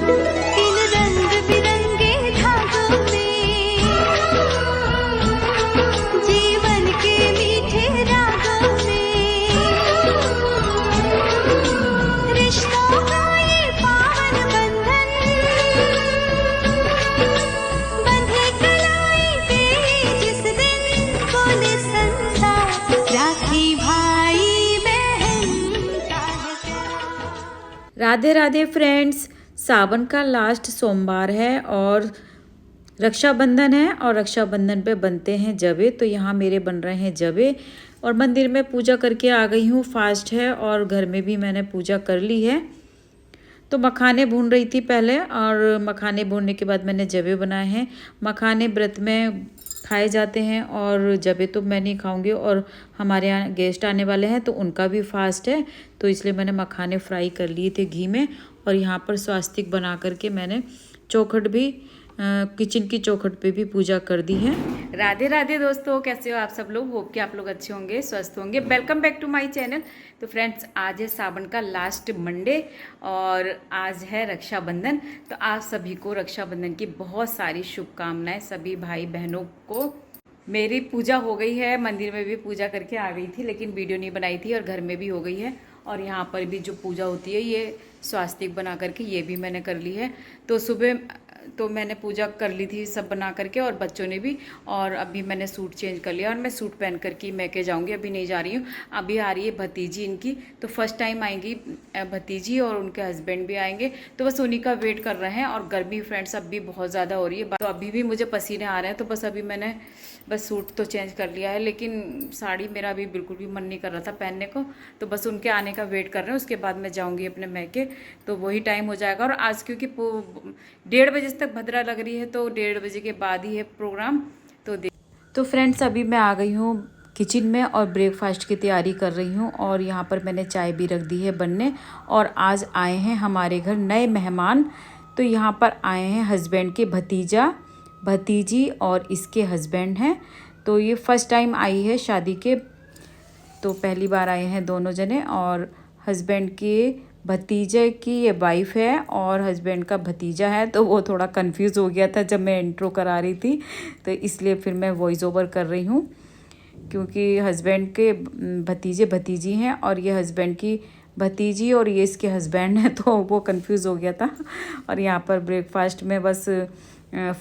इन रंग बिरंगे धागों में, जीवन के मीठे रागों में, रिश्तों का ये पावन बंधन, बंधे कलाई पे जिस दिन बोले संसार, राखी भाई बहन का है प्यार। राधे राधे फ्रेंड्स, सावन का लास्ट सोमवार है और रक्षाबंधन है और रक्षाबंधन पे बनते हैं जवे। तो यहाँ मेरे बन रहे हैं जवे और मंदिर में पूजा करके आ गई हूँ। फास्ट है और घर में भी मैंने पूजा कर ली है। तो मखाने भून रही थी पहले और मखाने भूनने के बाद मैंने जवे बनाए हैं। मखाने व्रत में खाए जाते हैं और जवे तो मैं नहीं खाऊंगी और हमारे यहाँ गेस्ट आने वाले हैं तो उनका भी फास्ट है, तो इसलिए मैंने मखाने फ्राई कर लिए थे घी में। और यहाँ पर स्वास्तिक बना करके मैंने चौखट भी किचन की चौखट पे भी पूजा कर दी है। राधे राधे दोस्तों, कैसे हो आप सब लोग? होप कि आप लोग अच्छे होंगे, स्वस्थ होंगे। Welcome back to my channel. तो फ्रेंड्स, आज है सावन का लास्ट मंडे और आज है रक्षाबंधन। तो आप सभी को रक्षाबंधन की बहुत सारी शुभकामनाएं। सभी भाई बहनों को मेरी पूजा हो गई है, मंदिर में भी पूजा करके आ गई थी, लेकिन वीडियो नहीं बनाई थी और घर में भी हो गई है। और यहाँ पर भी जो पूजा होती है ये स्वास्तिक बना करके ये भी मैंने कर ली है। तो सुबह तो मैंने पूजा कर ली थी सब बना करके और बच्चों ने भी। और अभी मैंने सूट चेंज कर लिया और मैं सूट पहन करके मैके जाऊंगी। अभी नहीं जा रही हूँ, अभी आ रही है भतीजी इनकी। तो फर्स्ट टाइम आएंगी भतीजी और उनके हस्बैंड भी आएंगे, तो बस उन्हीं का वेट कर रहे हैं। और गर्मी फ्रेंड्स अब भी बहुत ज़्यादा हो रही है, तो अभी भी मुझे पसीने आ रहे हैं। तो बस अभी मैंने बस सूट तो चेंज कर लिया है, लेकिन साड़ी मेरा अभी बिल्कुल भी मन नहीं कर रहा था पहनने को। तो बस उनके आने का वेट कर रहे हैं, उसके बाद मैं जाऊँगी अपने मैके। तो वही टाइम हो जाएगा। और आज क्योंकि 1:30 बजे तक भद्रा लग रही है, तो 1:30 बजे के बाद ही है प्रोग्राम। तो फ्रेंड्स, अभी मैं आ गई हूँ किचन में और ब्रेकफास्ट की तैयारी कर रही हूँ। और यहाँ पर मैंने चाय भी रख दी है बनने। और आज आए हैं हमारे घर नए मेहमान। तो यहाँ पर आए हैं हस्बैंड के भतीजा भतीजी और इसके हस्बैंड हैं। तो ये फर्स्ट टाइम आई है शादी के, तो पहली बार आए हैं दोनों जने। और हस्बैंड के भतीजे की ये वाइफ है और हस्बैंड का भतीजा है। तो वो थोड़ा कंफ्यूज हो गया था जब मैं इंट्रो करा रही थी, तो इसलिए फिर मैं वॉइस ओवर कर रही हूँ, क्योंकि हस्बैंड के भतीजे भतीजी हैं और ये हस्बैंड की भतीजी और ये इसके हस्बैंड हैं, तो वो कंफ्यूज हो गया था। और यहाँ पर ब्रेकफास्ट में बस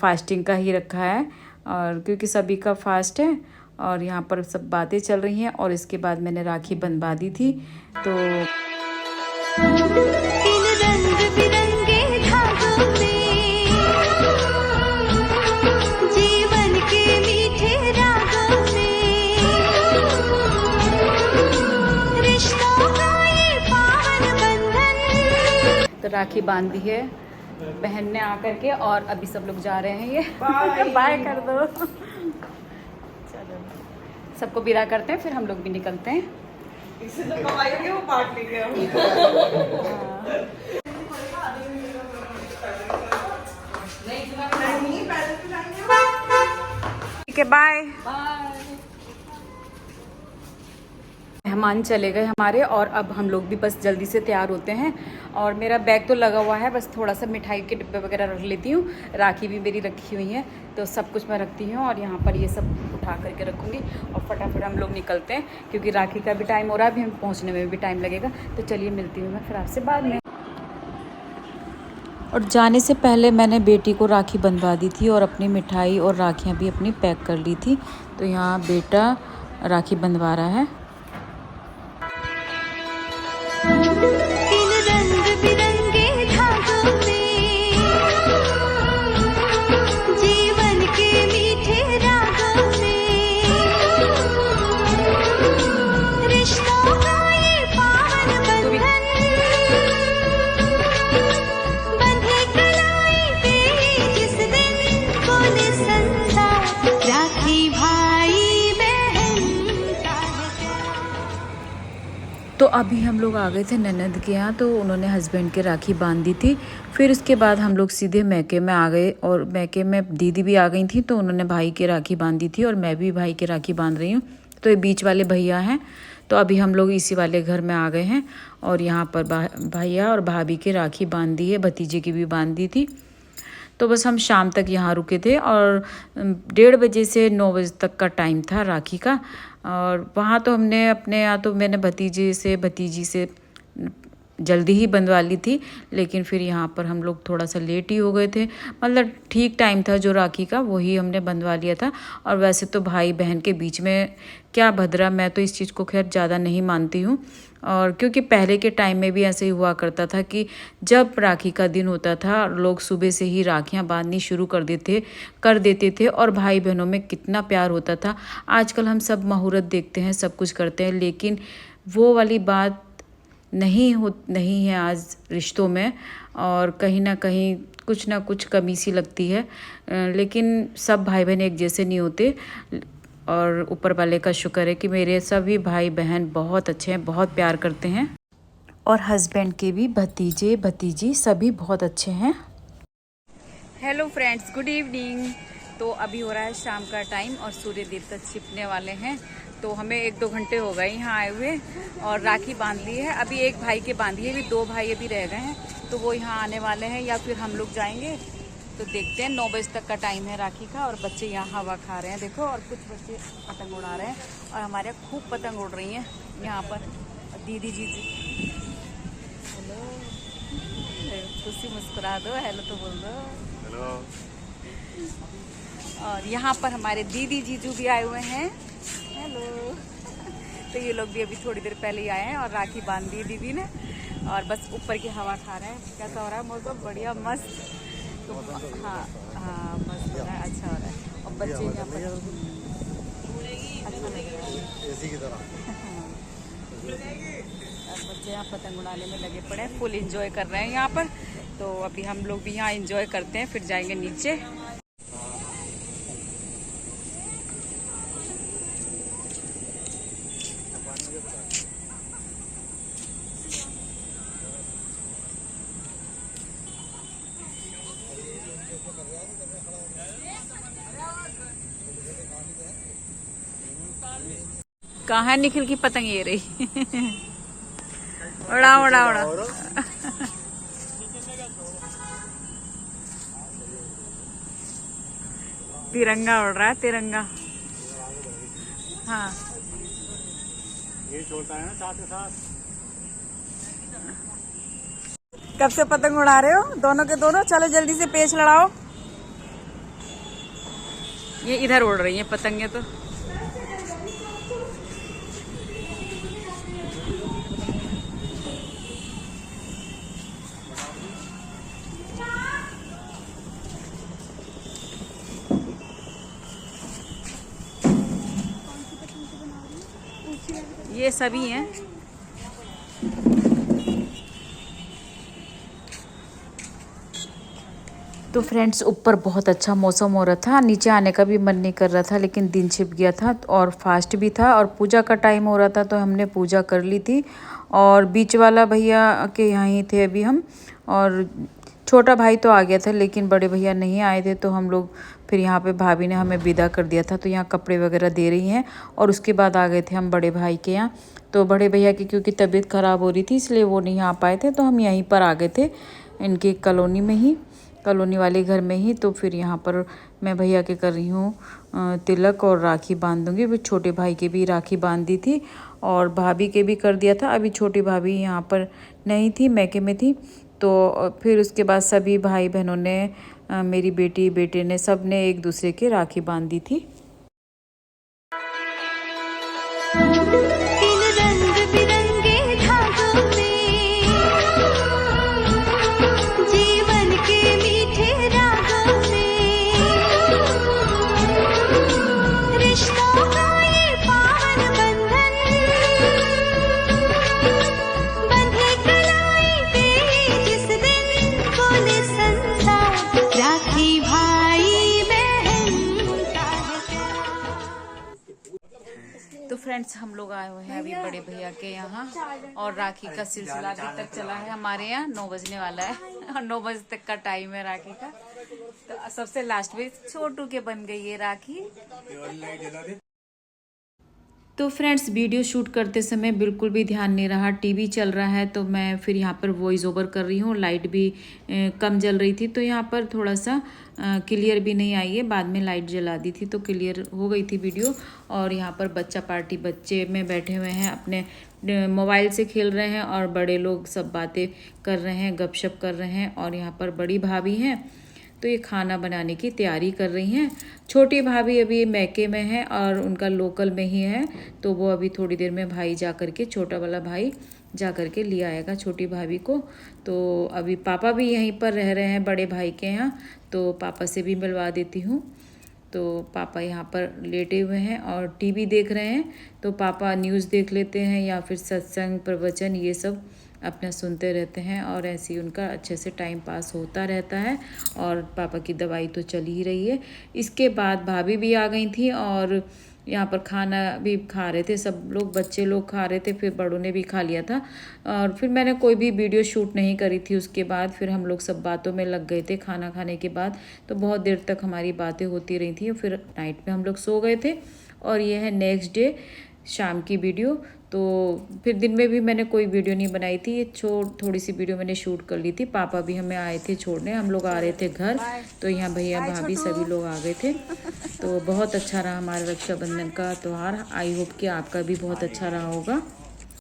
फास्टिंग का ही रखा है, और क्योंकि सभी का फास्ट है। और यहाँ पर सब बातें चल रही हैं। और इसके बाद मैंने राखी बंधवा दी थी। तो इन रंग बिरंगे धागों में, जीवन के मीठे रागों में, रिश्तों का ये पावन बंधन। तो राखी बांध दी है बहन ने आकर के, और अभी सब लोग जा रहे हैं। ये बाय कर दो। चलो, सबको विदा करते हैं, फिर हम लोग भी निकलते हैं। इससे जो कमाई होगी वो बांट लेंगे हम। ठीक है, बाय। मेहमान चले गए हमारे और अब हम लोग भी बस जल्दी से तैयार होते हैं। और मेरा बैग तो लगा हुआ है, बस थोड़ा सा मिठाई के डिब्बे वगैरह रख लेती हूँ। राखी भी मेरी रखी हुई है, तो सब कुछ मैं रखती हूँ। और यहाँ पर ये सब उठा करके रखूँगी और फटाफट हम लोग निकलते हैं, क्योंकि राखी का भी टाइम हो रहा है, अभी हम पहुँचने में भी टाइम लगेगा। तो चलिए, मिलती हूँ मैं फिर आपसे बाद में। और जाने से पहले मैंने बेटी को राखी बंधवा दी थी और अपनी मिठाई और राखियाँ भी अपनी पैक कर ली थी। तो यहाँ बेटा राखी बंधवा रहा है। इन रंग बिरंगे धागों में, जीवन के मीठे रागों में, रिश्तों का ये पावन बंधन, बंधे कलाई पे जिस दिन बोले संसार, राखी भाई बहन का है प्यार। तो अभी हम लोग आ गए थे ननद के यहाँ, तो उन्होंने हस्बैंड के राखी बांध दी थी। फिर उसके बाद हम लोग सीधे मैके में आ गए और मैके में दीदी भी आ गई थी, तो उन्होंने भाई के राखी बांध दी थी और मैं भी भाई के राखी बांध रही हूँ। तो ये बीच वाले भैया हैं, तो अभी हम लोग इसी वाले घर में आ गए हैं। और यहाँ पर भैया और भाभी की राखी बांध दी है, भतीजे की भी बांध दी थी। तो बस हम शाम तक यहाँ रुके थे और 1:30 बजे से 9 बजे तक का टाइम था राखी का। और वहाँ तो हमने अपने यहाँ तो मैंने भतीजी से जल्दी ही बंधवा ली थी, लेकिन फिर यहाँ पर हम लोग थोड़ा सा लेट ही हो गए थे। मतलब ठीक टाइम था जो राखी का वही हमने बंधवा लिया था। और वैसे तो भाई बहन के बीच में क्या भद्रा, मैं तो इस चीज़ को खैर ज़्यादा नहीं मानती हूँ। और क्योंकि पहले के टाइम में भी ऐसे ही हुआ करता था कि जब राखी का दिन होता था लोग सुबह से ही राखियाँ बांधनी शुरू कर देते थे और भाई बहनों में कितना प्यार होता था। आजकल हम सब मुहूर्त देखते हैं, सब कुछ करते हैं, लेकिन वो वाली बात नहीं है आज रिश्तों में। और कहीं ना कहीं कुछ ना कुछ कमी सी लगती है। लेकिन सब भाई बहन एक जैसे नहीं होते। और ऊपर वाले का शुक्र है कि मेरे सभी भाई बहन बहुत अच्छे हैं, बहुत प्यार करते हैं। और हस्बैंड के भी भतीजे भतीजी सभी बहुत अच्छे हैं। Hello friends, good evening. तो अभी हो रहा है शाम का टाइम और सूर्य देवता छिपने वाले हैं। तो हमें 1-2 घंटे हो गए यहाँ आए हुए और राखी बांध ली है। अभी एक भाई के बांधी है, अभी 2 भाई अभी रह गए हैं, तो वो यहाँ आने वाले हैं या फिर हम लोग जाएंगे। तो देखते हैं, 9 बजे तक का टाइम है राखी का। और बच्चे यहाँ हवा खा रहे हैं देखो, और कुछ बच्चे पतंग उड़ा रहे हैं और हमारे यहाँ खूब पतंग उड़ रही हैं यहाँ पर। दीदी जी हेलो, खुशी मुस्कुरा दो, हेलो तो बोल दो, हेलो। और यहाँ पर हमारे दीदी जीजू भी आए हुए हैं, हेलो। तो ये लोग भी अभी थोड़ी देर पहले ही आए हैं और राखी बांध दी दीदी ने। और बस ऊपर की हवा खा रहे हैं। कैसा हो रहा है मौसम? बढ़िया, मस्त। तो हाँ मस्त हो रहा है, अच्छा हो रहा है। और बच्चे यहाँ पर अच्छा लग रहा है एसी की तरह। बच्चे यहाँ पतंग उड़ाने में लगे पड़े हैं, फुल एंजॉय कर रहे हैं यहाँ पर। तो अभी हम लोग भी यहाँ एंजॉय करते हैं, फिर जाएंगे नीचे। कहाँ है निखिल की पतंग? ये रही। उड़ा उड़ा उड़ा। तिरंगा उड़ रहा है, तिरंगा। हाँ ये छोड़ता है ना साथ के साथ। कब से पतंग उड़ा रहे हो दोनों के दोनों? चलो जल्दी से पेच लड़ाओ। ये इधर उड़ रही है पतंगे तो। ये सभी हैं। तो फ्रेंड्स, ऊपर बहुत अच्छा मौसम हो रहा था, नीचे आने का भी मन नहीं कर रहा था, लेकिन दिन छिप गया था और फास्ट भी था और पूजा का टाइम हो रहा था, तो हमने पूजा कर ली थी। और बीच वाला भैया के यहाँ ही थे अभी हम। और छोटा भाई तो आ गया था, लेकिन बड़े भैया नहीं आए थे, तो हम लोग फिर यहाँ पे भाभी ने हमें विदा कर दिया था। तो यहाँ कपड़े वगैरह दे रही हैं और उसके बाद आ गए थे हम बड़े भाई के यहाँ। तो बड़े भैया की क्योंकि तबीयत ख़राब हो रही थी, इसलिए वो नहीं आ पाए थे, तो हम यहीं पर आ गए थे इनकी कॉलोनी में ही, कॉलोनी वाले घर में ही। तो फिर यहाँ पर मैं भैया के कर रही हूँ तिलक और राखी बांध दूँगी। फिर छोटे भाई के भी राखी बांध दी थी और भाभी के भी कर दिया था। अभी छोटी भाभी यहाँ पर नहीं थी, मैके में थी। तो फिर उसके बाद सभी भाई बहनों ने, मेरी बेटी बेटे ने, सब ने एक दूसरे के राखी बांध दी थी। इन रंग बिरंगे धागों में जीवन के मीठे रागों में रिश्तों का ये पावन बंधन बंधे कलाई पे जिस दिन बोले संता राखी भाई बहन का है प्यार। तो फ्रेंड्स, हम लोग आए हुए हैं अभी बड़े भैया के यहाँ और राखी का सिलसिला अभी तक चला है। हमारे यहाँ 9 बजने वाला है और 9 बजे तक का टाइम है राखी का। तो सबसे लास्ट में छोटू के बन गई है राखी। तो फ्रेंड्स वीडियो शूट करते समय बिल्कुल भी ध्यान नहीं रहा, टीवी चल रहा है तो मैं फिर यहाँ पर वॉइस ओवर कर रही हूँ। लाइट भी कम जल रही थी तो यहाँ पर थोड़ा सा क्लियर भी नहीं आई है। बाद में लाइट जला दी थी तो क्लियर हो गई थी वीडियो। और यहाँ पर बच्चा पार्टी, बच्चे में बैठे हुए हैं, अपने मोबाइल से खेल रहे हैं और बड़े लोग सब बातें कर रहे हैं, गपशप कर रहे हैं। और यहाँ पर बड़ी भाभी हैं तो ये खाना बनाने की तैयारी कर रही हैं। छोटी भाभी अभी मैके में है और उनका लोकल में ही है तो वो अभी थोड़ी देर में भाई जा कर के, छोटा वाला भाई जा कर के ले आएगा छोटी भाभी को। तो अभी पापा भी यहीं पर रह रहे हैं बड़े भाई के यहाँ, तो पापा से भी मिलवा देती हूँ। तो पापा यहाँ पर लेटे हुए हैं और टीवी देख रहे हैं। तो पापा न्यूज़ देख लेते हैं या फिर सत्संग, प्रवचन, ये सब अपना सुनते रहते हैं और ऐसे ही उनका अच्छे से टाइम पास होता रहता है। और पापा की दवाई तो चल ही रही है। इसके बाद भाभी भी आ गई थी और यहाँ पर खाना भी खा रहे थे सब लोग, बच्चे लोग खा रहे थे, फिर बड़ों ने भी खा लिया था। और फिर मैंने कोई भी वीडियो शूट नहीं करी थी। उसके बाद फिर हम लोग सब बातों में लग गए थे खाना खाने के बाद। तो बहुत देर तक हमारी बातें होती रही थी। फिर नाइट में हम लोग सो गए थे। और ये है नेक्स्ट डे शाम की वीडियो। तो फिर दिन में भी मैंने कोई वीडियो नहीं बनाई थी, थोड़ी सी वीडियो मैंने शूट कर ली थी। पापा भी हमें आए थे छोड़ने, हम लोग आ रहे थे घर, तो यहाँ भैया भाभी सभी लोग आ गए थे। तो बहुत अच्छा रहा हमारा रक्षाबंधन का त्यौहार। आई होप कि आपका भी बहुत अच्छा रहा होगा।